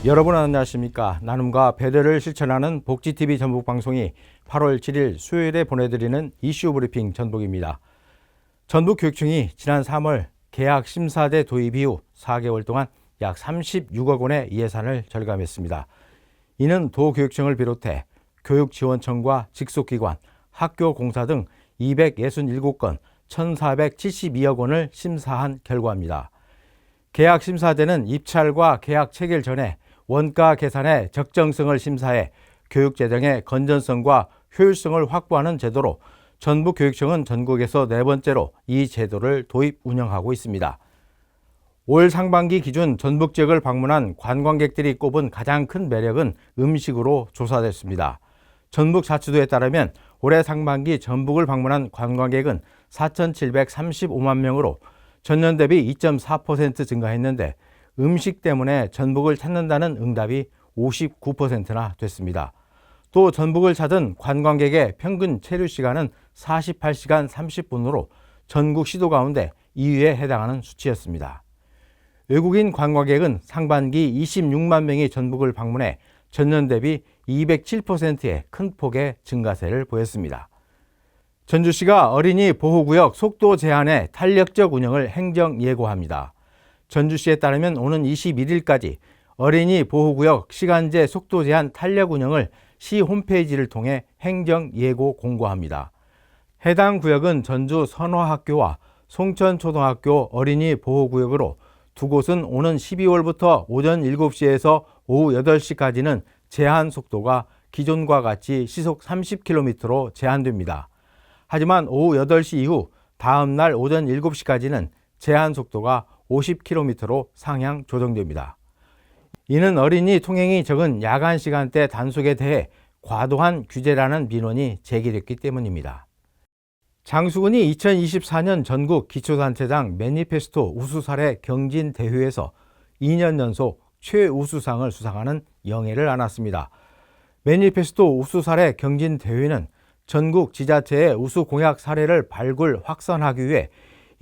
여러분 안녕하십니까. 나눔과 배려를 실천하는 복지TV 전북방송이 8월 7일 수요일에 보내드리는 이슈 브리핑 전북입니다. 전북교육청이 지난 3월 계약 심사대 도입 이후 4개월 동안 약 36억 원의 예산을 절감했습니다. 이는 도교육청을 비롯해 교육지원청과 직속기관, 학교공사 등 267건 1,472억 원을 심사한 결과입니다. 계약 심사대는 입찰과 계약 체결 전에 원가 계산의 적정성을 심사해 교육재정의 건전성과 효율성을 확보하는 제도로 전북교육청은 전국에서 네 번째로 이 제도를 도입 운영하고 있습니다. 올 상반기 기준 전북 지역을 방문한 관광객들이 꼽은 가장 큰 매력은 음식으로 조사됐습니다. 전북자치도에 따르면 올해 상반기 전북을 방문한 관광객은 4,735만 명으로 전년 대비 2.4% 증가했는데 음식 때문에 전북을 찾는다는 응답이 59%나 됐습니다. 또 전북을 찾은 관광객의 평균 체류 시간은 48시간 30분으로 전국 시도 가운데 2위에 해당하는 수치였습니다. 외국인 관광객은 상반기 26만 명이 전북을 방문해 전년 대비 207%의 큰 폭의 증가세를 보였습니다. 전주시가 어린이 보호구역 속도 제한의 탄력적 운영을 행정 예고합니다. 전주시에 따르면 오는 21일까지 어린이 보호구역 시간제 속도 제한 탄력 운영을 시 홈페이지를 통해 행정 예고 공고합니다. 해당 구역은 전주 선화학교와 송천초등학교 어린이 보호구역으로 두 곳은 오는 12월부터 오전 7시에서 오후 8시까지는 제한 속도가 기존과 같이 시속 30km로 제한됩니다. 하지만 오후 8시 이후 다음 날 오전 7시까지는 제한 속도가 50km로 상향 조정됩니다. 이는 어린이 통행이 적은 야간 시간대 단속에 대해 과도한 규제라는 민원이 제기됐기 때문입니다. 장수군이 2024년 전국 기초단체장 매니페스토 우수 사례 경진 대회에서 2년 연속 최우수상을 수상하는 영예를 안았습니다. 매니페스토 우수 사례 경진 대회는 전국 지자체의 우수 공약 사례를 발굴 확산하기 위해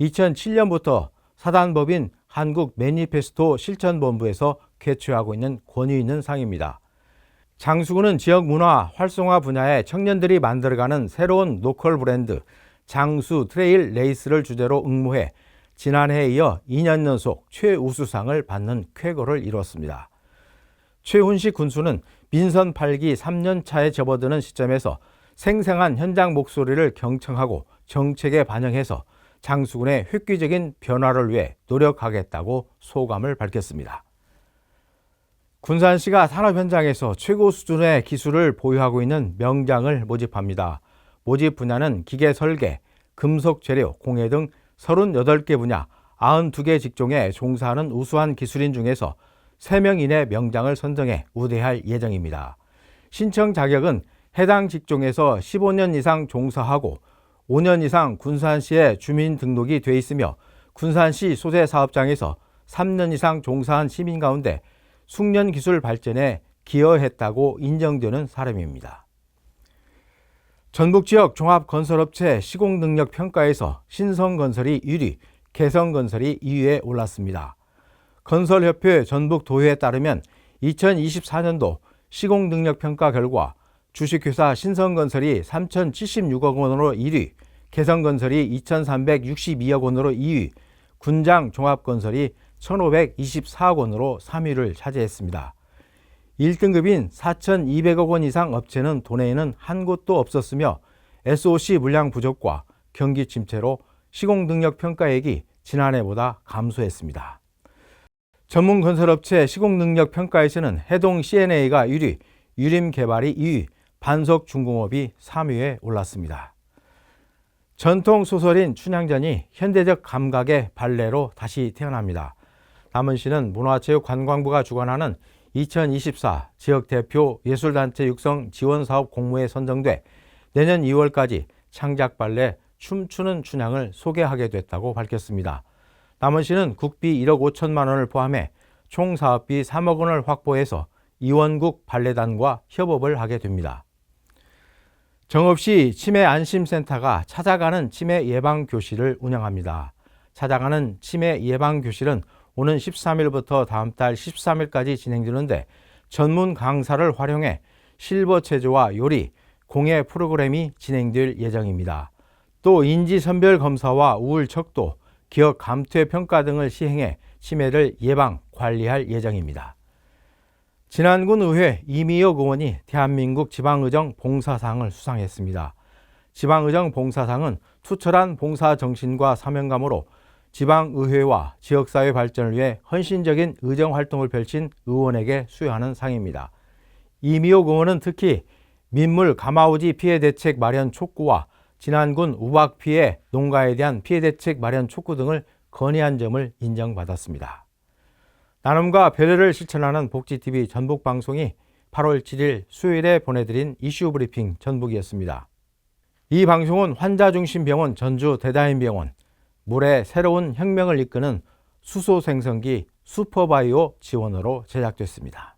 2007년부터 사단법인 한국 매니페스토 실천본부에서 개최하고 있는 권위 있는 상입니다. 장수군은 지역 문화 활성화 분야에 청년들이 만들어가는 새로운 로컬 브랜드 장수 트레일 레이스를 주제로 응모해 지난해에 이어 2년 연속 최우수상을 받는 쾌거를 이뤘습니다. 최훈식 군수는 민선 8기 3년 차에 접어드는 시점에서 생생한 현장 목소리를 경청하고 정책에 반영해서 장수군의 획기적인 변화를 위해 노력하겠다고 소감을 밝혔습니다. 군산시가 산업 현장에서 최고 수준의 기술을 보유하고 있는 명장을 모집합니다. 모집 분야는 기계 설계, 금속 재료, 공예 등 38개 분야 92개 직종에 종사하는 우수한 기술인 중에서 3명 이내 명장을 선정해 우대할 예정입니다. 신청 자격은 해당 직종에서 15년 이상 종사하고 5년 이상 군산시에 주민 등록이 돼 있으며 군산시 소재 사업장에서 3년 이상 종사한 시민 가운데 숙련 기술 발전에 기여했다고 인정되는 사람입니다. 전북 지역 종합건설업체 시공능력 평가에서 신성건설이 1위, 개성건설이 2위에 올랐습니다. 건설협회 전북도회에 따르면 2024년도 시공능력 평가 결과 주식회사 신성건설이 3,076억 원으로 1위, 개성건설이 2,362억 원으로 2위, 군장종합건설이 1,524억 원으로 3위를 차지했습니다. 1등급인 4,200억 원 이상 업체는 도내에는 한 곳도 없었으며 SOC 물량 부족과 경기 침체로 시공능력 평가액이 지난해보다 감소했습니다. 전문건설업체 시공능력 평가에서는 해동 CNA가 1위, 유림개발이 2위, 반석중공업이 3위에 올랐습니다. 전통 소설인 춘향전이 현대적 감각의 발레로 다시 태어납니다. 남원시는 문화체육관광부가 주관하는 2024 지역대표 예술단체 육성 지원사업 공모에 선정돼 내년 2월까지 창작발레 춤추는 춘향을 소개하게 됐다고 밝혔습니다. 남원시는 국비 1억 5천만 원을 포함해 총 사업비 3억 원을 확보해서 이원국 발레단과 협업을 하게 됩니다. 정읍시 치매안심센터가 찾아가는 치매 예방교실을 운영합니다. 찾아가는 치매 예방교실은 오는 13일부터 다음 달 13일까지 진행되는데 전문 강사를 활용해 실버 체조와 요리, 공예 프로그램이 진행될 예정입니다. 또 인지선별 검사와 우울 척도, 기억 감퇴 평가 등을 시행해 치매를 예방, 관리할 예정입니다. 진안군 의회 이미혁 의원이 대한민국 지방의정 봉사상을 수상했습니다. 지방의정 봉사상은 투철한 봉사 정신과 사명감으로 지방의회와 지역사회 발전을 위해 헌신적인 의정활동을 펼친 의원에게 수여하는 상입니다. 이미혁 의원은 특히 민물 가마우지 피해 대책 마련 촉구와 진안군 우박 피해 농가에 대한 피해 대책 마련 촉구 등을 건의한 점을 인정받았습니다. 나눔과 배려를 실천하는 복지TV 전북방송이 8월 7일 수요일에 보내드린 이슈 브리핑 전북이었습니다. 이 방송은 환자중심병원 전주 대다인병원, 물의 새로운 혁명을 이끄는 수소생성기 슈퍼바이오 지원으로 제작됐습니다.